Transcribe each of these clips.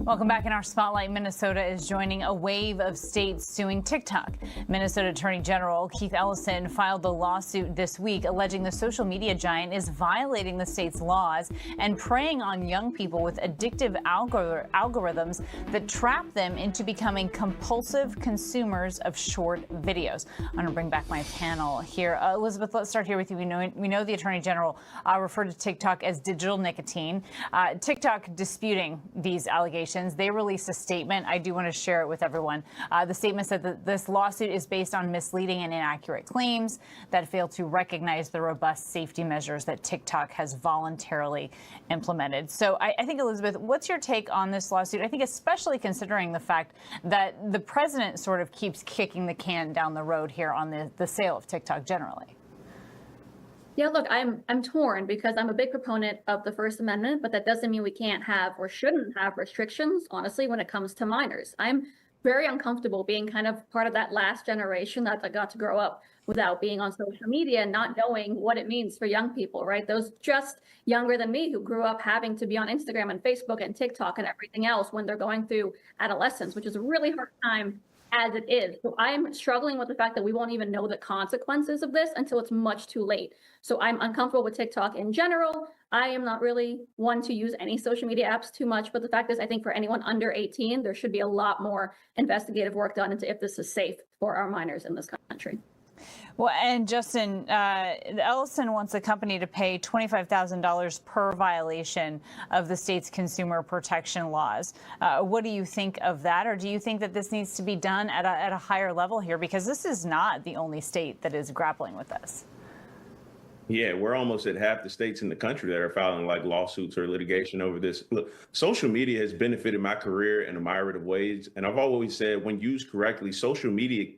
Welcome back. In our spotlight, Minnesota is joining a wave of states suing TikTok. Minnesota Attorney General Keith Ellison filed the lawsuit this week, alleging the social media giant is violating the state's laws and preying on young people with addictive algorithms that trap them into becoming compulsive consumers of short videos. I'm going to bring back my panel here. Elizabeth, let's start here with you. We know the Attorney General referred to TikTok as digital nicotine. TikTok disputing these allegations. They released a statement. I do want to share it with everyone. The statement said that this lawsuit is based on misleading and inaccurate claims that fail to recognize the robust safety measures that TikTok has voluntarily implemented. So I think, Elizabeth, what's your take on this lawsuit? I think especially considering the fact that the president sort of keeps kicking the can down the road here on the sale of TikTok generally. Yeah, look, I'm torn because I'm a big proponent of the First Amendment, but that doesn't mean we can't have or shouldn't have restrictions, honestly, when it comes to minors. I'm very uncomfortable being kind of part of that last generation that got to grow up without being on social media and not knowing what it means for young people, right? Those just younger than me who grew up having to be on Instagram and Facebook and TikTok and everything else when they're going through adolescence, which is a really hard time as it is. So I'm struggling with the fact that we won't even know the consequences of this until it's much too late. So I'm uncomfortable with TikTok in general. I am not really one to use any social media apps too much, but the fact is, I think for anyone under 18, there should be a lot more investigative work done into if this is safe for our minors in this country. Well, and Justin, Ellison wants the company to pay $25,000 per violation of the state's consumer protection laws. What do you think of that? Or do you think that this needs to be done at a higher level here? Because this is not the only state that is grappling with this. Yeah, we're almost at half the states in the country that are filing like lawsuits or litigation over this. Look, social media has benefited my career in a myriad of ways. And I've always said when used correctly, social media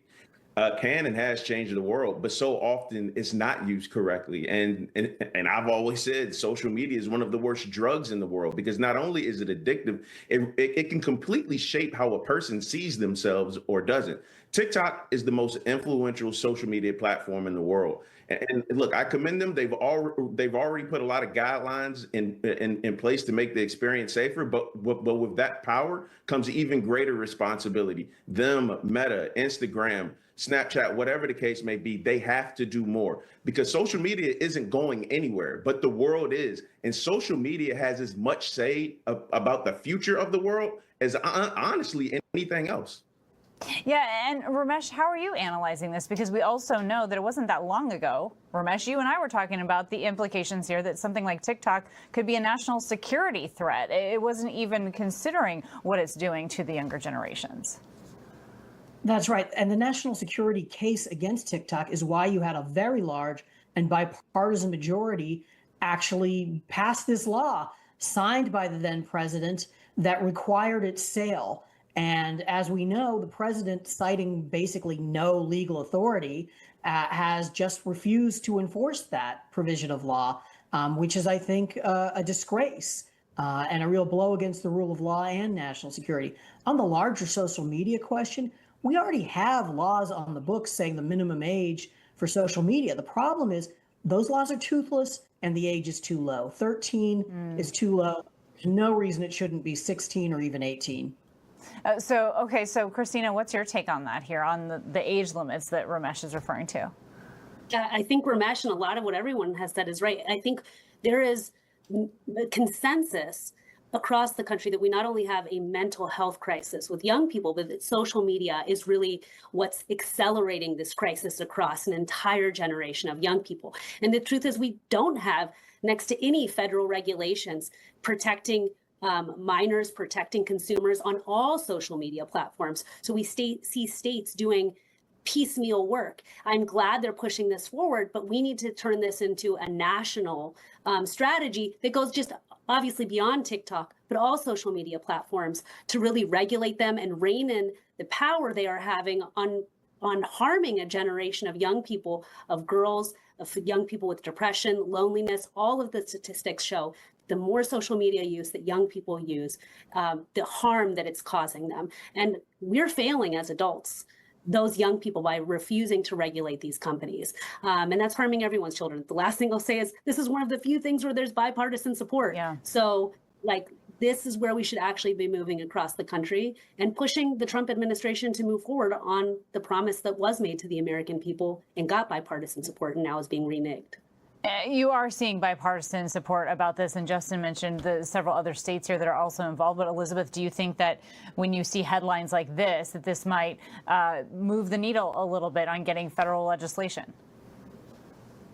can and has changed the world, but so often it's not used correctly. And I've always said social media is one of the worst drugs in the world because not only is it addictive, it can completely shape how a person sees themselves or doesn't. TikTok is the most influential social media platform in the world. And look, I commend them. They've already put a lot of guidelines in place to make the experience safer. But with that power comes even greater responsibility. Them, Meta, Instagram, Snapchat, whatever the case may be, they have to do more because social media isn't going anywhere, but the world is. And social media has as much say about the future of the world as honestly anything else. Yeah, and Ramesh, how are you analyzing this? Because we also know that it wasn't that long ago, Ramesh, you and I were talking about the implications here that something like TikTok could be a national security threat. It wasn't even considering what it's doing to the younger generations. That's right. And the national security case against TikTok is why you had a very large and bipartisan majority actually pass this law signed by the then president that required its sale. And as we know, the president, citing basically no legal authority, has just refused to enforce that provision of law, which is, I think, a disgrace and a real blow against the rule of law and national security. On the larger social media question, we already have laws on the books saying the minimum age for social media. The problem is those laws are toothless and the age is too low. 13 is too low. There's no reason it shouldn't be 16 or even 18. So Christina, what's your take on that here, on the age limits that Ramesh is referring to? I think Ramesh and a lot of what everyone has said is right. I think there is consensus across the country that we not only have a mental health crisis with young people, but that social media is really what's accelerating this crisis across an entire generation of young people. And the truth is we don't have next to any federal regulations protecting minors, protecting consumers on all social media platforms. So we see states doing piecemeal work. I'm glad they're pushing this forward, but we need to turn this into a national strategy that goes just obviously beyond TikTok, but all social media platforms to really regulate them and rein in the power they are having on harming a generation of young people, of girls, of young people with depression, loneliness. All of the statistics show the more social media use that young people use, the harm that it's causing them. And we're failing as adults, those young people, by refusing to regulate these companies. And that's harming everyone's children. The last thing I'll say is this is one of the few things where there's bipartisan support. Yeah. So like, this is where we should actually be moving across the country and pushing the Trump administration to move forward on the promise that was made to the American people and got bipartisan support and now is being reneged. You are seeing bipartisan support about this, and Justin mentioned the several other states here that are also involved. But Elizabeth, do you think that when you see headlines like this, that this might move the needle a little bit on getting federal legislation?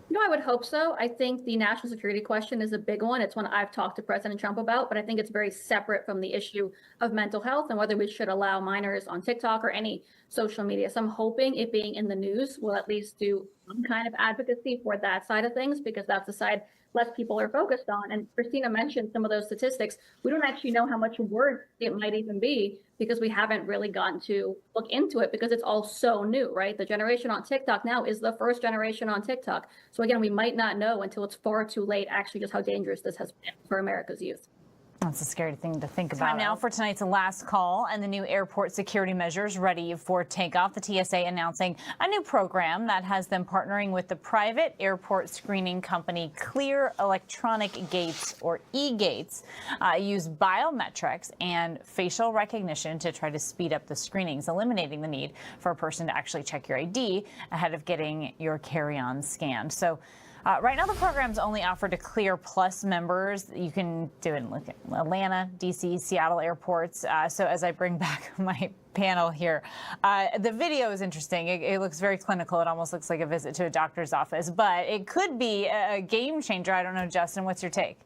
No, I would hope so. I think the national security question is a big one. It's one I've talked to President Trump about, but I think it's very separate from the issue of mental health and whether we should allow minors on TikTok or any social media. So I'm hoping it being in the news will at least do some kind of advocacy for that side of things, because that's the side less people are focused on. And Christina mentioned some of those statistics. We don't actually know how much worse it might even be because we haven't really gotten to look into it because it's all so new, right? The generation on TikTok now is the first generation on TikTok. So again, we might not know until it's far too late actually just how dangerous this has been for America's youth. That's a scary thing to think about. Time now for tonight's last call and the new airport security measures ready for takeoff. The TSA announcing a new program that has them partnering with the private airport screening company Clear Electronic Gates, or eGates, use biometrics and facial recognition to try to speed up the screenings, eliminating the need for a person to actually check your ID ahead of getting your carry-on scanned. So right now, the program's only offered to Clear Plus members. You can do it in Atlanta, D.C., Seattle airports. So as I bring back my panel here, the video is interesting. It looks very clinical. It almost looks like a visit to a doctor's office, but it could be a game changer. I don't know, Justin, what's your take?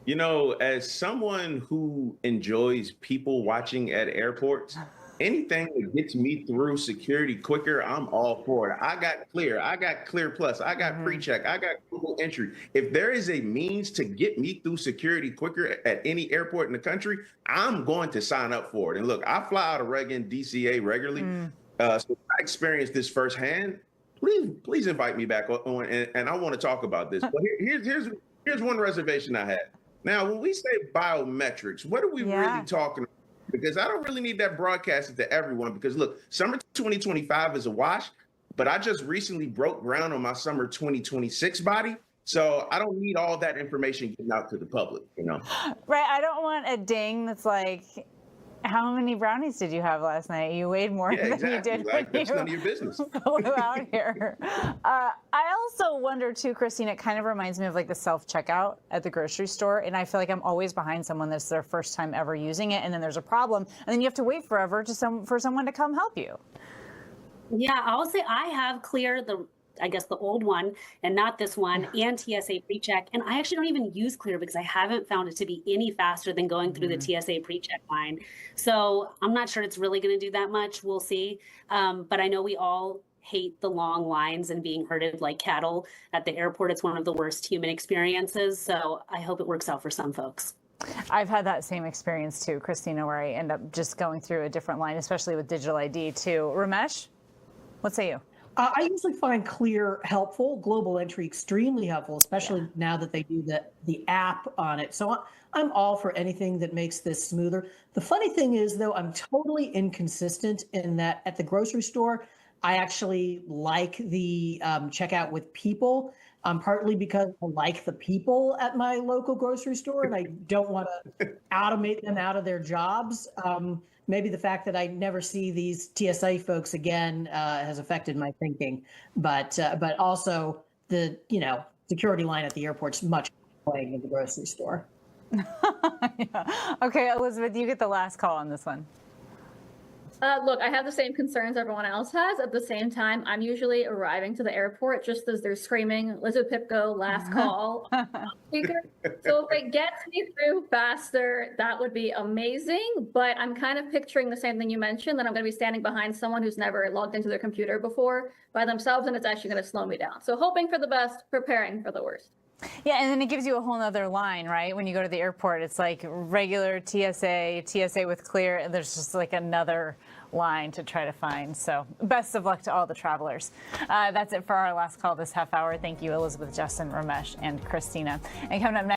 You know, as someone who enjoys people watching at airports, anything that gets me through security quicker, I'm all for it. I got Clear, I got Clear Plus, I got PreCheck, I got Google Entry. If there is a means to get me through security quicker at any airport in the country, I'm going to sign up for it. And look, I fly out of Reagan, DCA regularly, so I experienced this firsthand. Please invite me back on, and I want to talk about this. But here's one reservation I had. Now, when we say biometrics, what are we really talking about? Because I don't really need that broadcasted to everyone, because look, summer 2025 is a wash, but I just recently broke ground on my summer 2026 body. So I don't need all that information getting out to the public, you know? Right. I don't want a ding that's like, how many brownies did you have last night? You weighed more than you did when that's none of your business. Flew out here. I also wonder too, Christine, it kind of reminds me of like the self-checkout at the grocery store. And I feel like I'm always behind someone that's their first time ever using it. And then there's a problem. And then you have to wait forever for someone to come help you. Yeah, I'll say I have Clear, I guess the old one, and not this one, and TSA PreCheck. And I actually don't even use Clear because I haven't found it to be any faster than going through the TSA PreCheck line. So I'm not sure it's really going to do that much. We'll see. But I know we all hate the long lines and being herded like cattle at the airport. It's one of the worst human experiences. So I hope it works out for some folks. I've had that same experience too, Christina, where I end up just going through a different line, especially with digital ID too. Ramesh, what say you? I usually find Clear helpful, Global Entry extremely helpful, especially now that they do the app on it. So I'm all for anything that makes this smoother. The funny thing is, though, I'm totally inconsistent in that at the grocery store, I actually like the checkout with people, partly because I like the people at my local grocery store and I don't want to automate them out of their jobs. Maybe the fact that I never see these TSA folks again has affected my thinking, but also the security line at the airport's much playing in the grocery store. Yeah. Okay, Elizabeth, you get the last call on this one. Look, I have the same concerns everyone else has. At the same time, I'm usually arriving to the airport just as they're screaming, Elizabeth Pipko, last call. Speaker. So if it gets me through faster, that would be amazing. But I'm kind of picturing the same thing you mentioned, that I'm going to be standing behind someone who's never logged into their computer before by themselves, and it's actually going to slow me down. So hoping for the best, preparing for the worst. Yeah, and then it gives you a whole nother line, right? When you go to the airport, it's like regular TSA with Clear, and there's just like another line to try to find. So best of luck to all the travelers. That's it for our last call this half hour. Thank you, Elizabeth, Justin, Ramesh, and Christina. And coming up next,